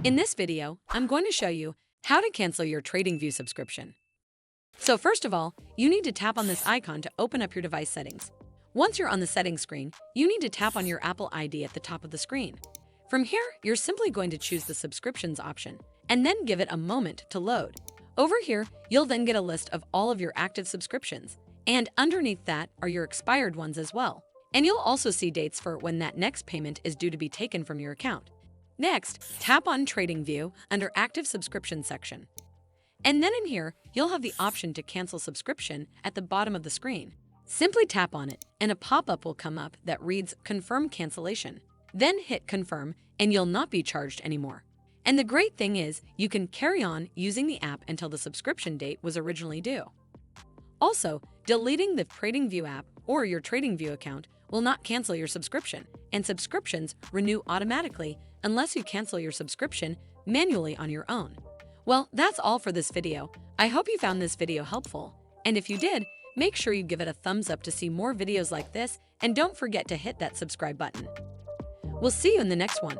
In this video, I'm going to show you how to cancel your TradingView subscription. So first of all, you need to tap on this icon to open up your device settings. Once you're on the settings screen, you need to tap on your Apple ID at the top of the screen. From here, you're simply going to choose the subscriptions option and then give it a moment to load. Over here, you'll then get a list of all of your active subscriptions, and underneath that are your expired ones as well. And you'll also see dates for when that next payment is due to be taken from your account. Next, tap on TradingView under Active Subscription section. And then in here, you'll have the option to cancel subscription at the bottom of the screen. Simply tap on it, and a pop-up will come up that reads Confirm Cancellation. Then hit Confirm, and you'll not be charged anymore. And the great thing is, you can carry on using the app until the subscription date was originally due. Also, deleting the TradingView app or your TradingView account will not cancel your subscription, and subscriptions renew automatically unless you cancel your subscription manually on your own. Well, that's all for this video. I hope you found this video helpful, and if you did, make sure you give it a thumbs up to see more videos like this, and don't forget to hit that subscribe button. We'll see you in the next one.